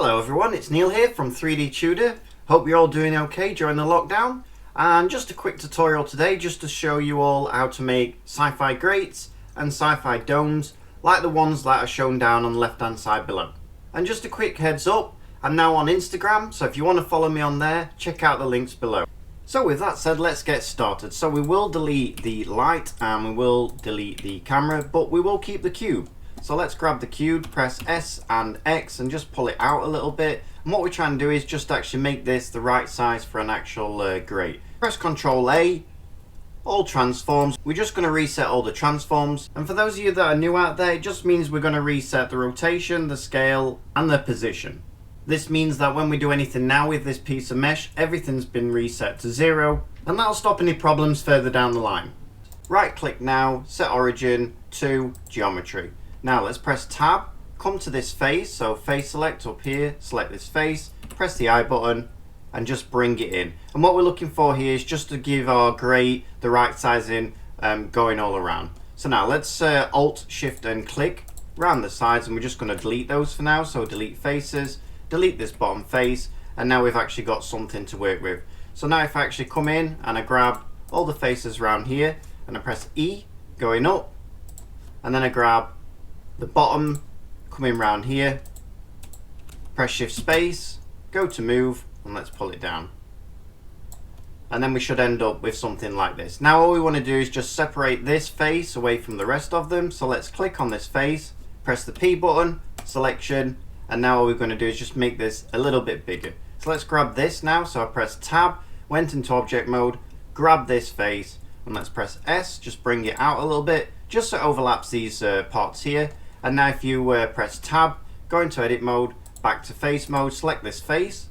Hello everyone, it's Neil here from 3D Tutor. Hope you're all doing okay during the lockdown. And just a quick tutorial today just to show you all how to make sci-fi grates and sci-fi domes like the ones that are shown down on the left hand side below. And just a quick heads up, I'm now on Instagram, so if you want to follow me on there, check out the links below. So with that said, let's get started. So we will delete the light and we will delete the camera, but we will keep the cube. So let's grab the cube, press S and X and just pull it out a little bit. And what we're trying to do is just actually make this the right size for an actual grate. Press Ctrl A, all transforms. We're just going to reset all the transforms. And for those of you that are new out there, it just means we're going to reset the rotation, the scale and the position. This means that when we do anything now with this piece of mesh, everything's been reset to 0 and that'll stop any problems further down the line. Right click now, set origin to geometry. Now let's press tab, come to this face, so face select up here, select this face, press the I button and just bring it in. And what we're looking for here is just to give our grate the right sizing going all around. So now let's Alt, Shift and click around the sides and we're just going to delete those for now. So delete faces, delete this bottom face, and now we've actually got something to work with. So now if I actually come in and I grab all the faces around here and I press E going up and then I grab the bottom coming round here, press shift space, go to move and let's pull it down. And then we should end up with something like this. Now all we want to do is just separate this face away from the rest of them. So let's click on this face, press the P button, selection, and now all we're going to do is just make this a little bit bigger. So let's grab this now. So I press tab, went into object mode, grab this face and let's press S, just bring it out a little bit just so it overlaps these parts here. And now if you press tab, go into edit mode, back to face mode, select this face,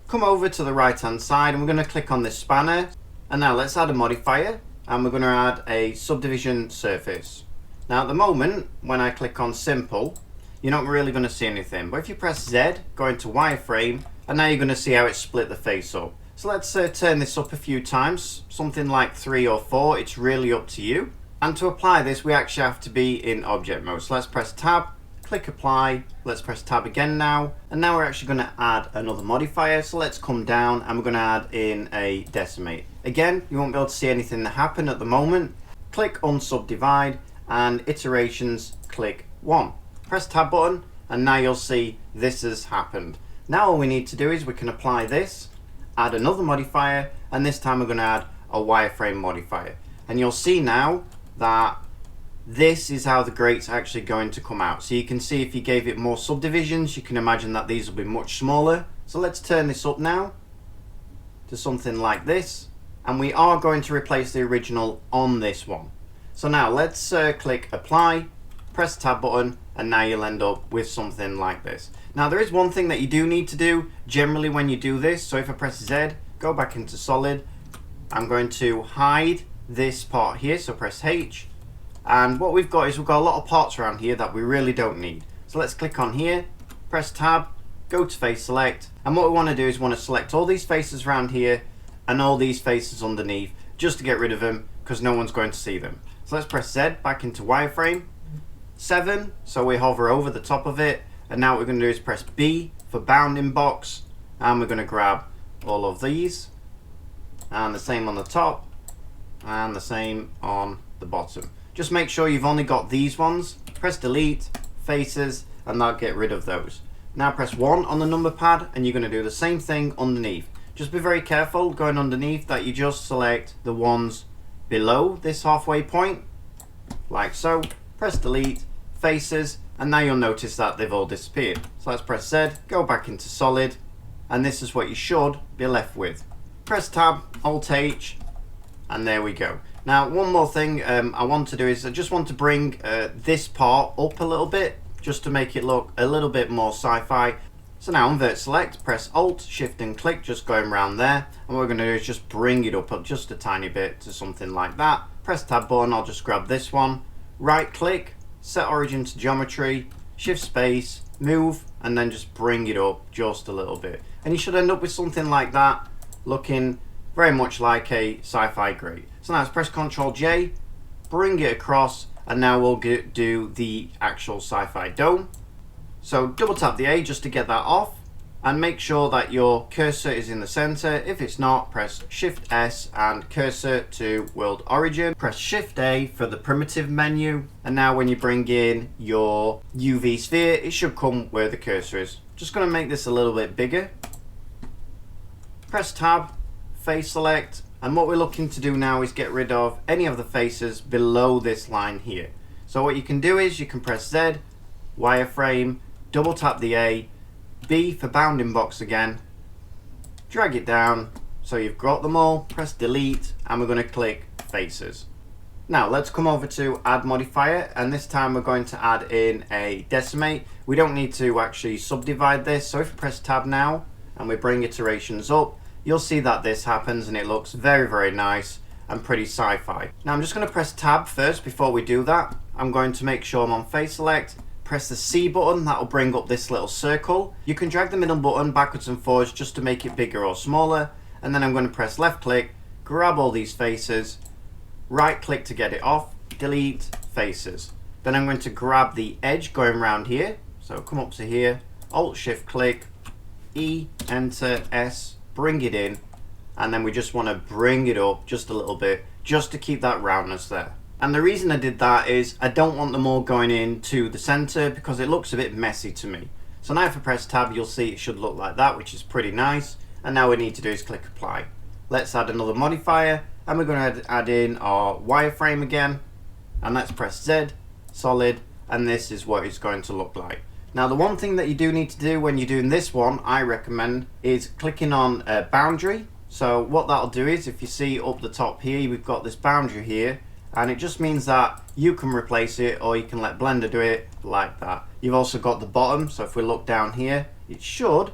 come over to the right hand side and we're going to click on this spanner. And now let's add a modifier and we're going to add a subdivision surface. Now at the moment when I click on simple, you're not really going to see anything, but if you press Z, go into wireframe and now you're going to see how it split the face up. So let's turn this up a few times, something like 3 or 4, it's really up to you. And to apply this, we actually have to be in object mode. So let's press tab, click apply, let's press tab again now. And now we're actually going to add another modifier. So let's come down and we're going to add in a decimate. Again, you won't be able to see anything that happened at the moment. Click unsubdivide and iterations, click 1. Press tab button and now you'll see this has happened. Now all we need to do is we can apply this, add another modifier, and this time we're going to add a wireframe modifier. And you'll see now that this is how the grate's actually going to come out. So you can see if you gave it more subdivisions, you can imagine that these will be much smaller. So let's turn this up now to something like this. And we are going to replace the original on this one. So now let's click apply, press tab button, and now you'll end up with something like this. Now there is one thing that you do need to do generally when you do this. So if I press Z, go back into solid, I'm going to hide this part here, so press H, and what we've got is we've got a lot of parts around here that we really don't need. So let's click on here, press tab, go to face select, and what we want to do is we want to select all these faces around here and all these faces underneath just to get rid of them because no one's going to see them. So let's press Z back into wireframe 7, so we hover over the top of it, and now what we're going to do is press B for bounding box, and we're going to grab all of these and the same on the top and the same on the bottom. Just make sure you've only got these ones, press delete, faces, and that'll get rid of those. Now press 1 on the number pad and you're going to do the same thing underneath. Just be very careful going underneath that you just select the ones below this halfway point, like so, press delete, faces, and now you'll notice that they've all disappeared. So let's press Z, go back into solid, and this is what you should be left with. Press tab, Alt H, and there we go. Now one more thing I want to do is I just want to bring this part up a little bit just to make it look a little bit more sci-fi. So now invert select, press Alt, Shift and click, just going around there, and what we're going to do is just bring it up just a tiny bit to something like that. Press tab button, I'll just grab this one, right click, set origin to geometry, shift space, move, and then just bring it up just a little bit. And you should end up with something like that, looking very much like a sci-fi grate. So now let's press Ctrl J, bring it across, and now we'll do the actual sci-fi dome. So double tap the A just to get that off, and make sure that your cursor is in the center. If it's not, press Shift S and cursor to world origin. Press Shift A for the primitive menu, and now when you bring in your UV sphere, it should come where the cursor is. Just going to make this a little bit bigger. Press Tab, face select, and what we're looking to do now is get rid of any of the faces below this line here. So what you can do is you can press Z, wireframe, double tap the A, B for bounding box again, drag it down so you've got them all, press delete, and we're going to click faces. Now let's come over to add modifier, and this time we're going to add in a decimate. We don't need to actually subdivide this, so if we press tab now and we bring iterations up, you'll see that this happens and it looks very nice and pretty sci-fi. Now I'm just going to press tab first before we do that. I'm going to make sure I'm on face select, press the C button, that will bring up this little circle. You can drag the middle button backwards and forwards just to make it bigger or smaller, and then I'm going to press left click, grab all these faces, right click to get it off, delete faces. Then I'm going to grab the edge going around here, so come up to here, alt shift click, E, enter, S, bring it in, and then we just want to bring it up just a little bit just to keep that roundness there. And the reason I did that is I don't want them all going into the center because it looks a bit messy to me. So now if I press tab, you'll see it should look like that, which is pretty nice. And now what we need to do is click apply. Let's add another modifier, and we're going to add in our wireframe again, and let's press Z, solid, and this is what it's going to look like. Now the one thing that you do need to do when you're doing this one, I recommend, is clicking on a boundary. So what that'll do is, if you see up the top here, we've got this boundary here, and it just means that you can replace it or you can let Blender do it like that. You've also got the bottom, so if we look down here, it should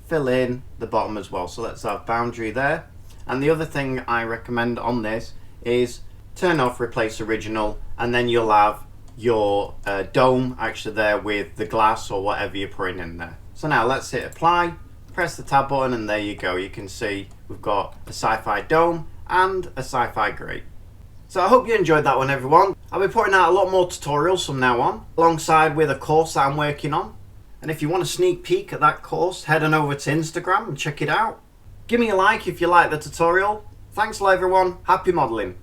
fill in the bottom as well. So let's have boundary there. And the other thing I recommend on this is turn off replace original, and then you'll have your dome actually there with the glass or whatever you're putting in there. So now let's hit apply, press the tab button, and there you go. You can see we've got a sci-fi dome and a sci-fi grate. So I hope you enjoyed that one, everyone. I'll be putting out a lot more tutorials from now on, alongside with a course that I'm working on. And if you want a sneak peek at that course, head on over to Instagram and check it out. Give me a like if you like the tutorial. Thanks a lot, everyone. Happy modeling.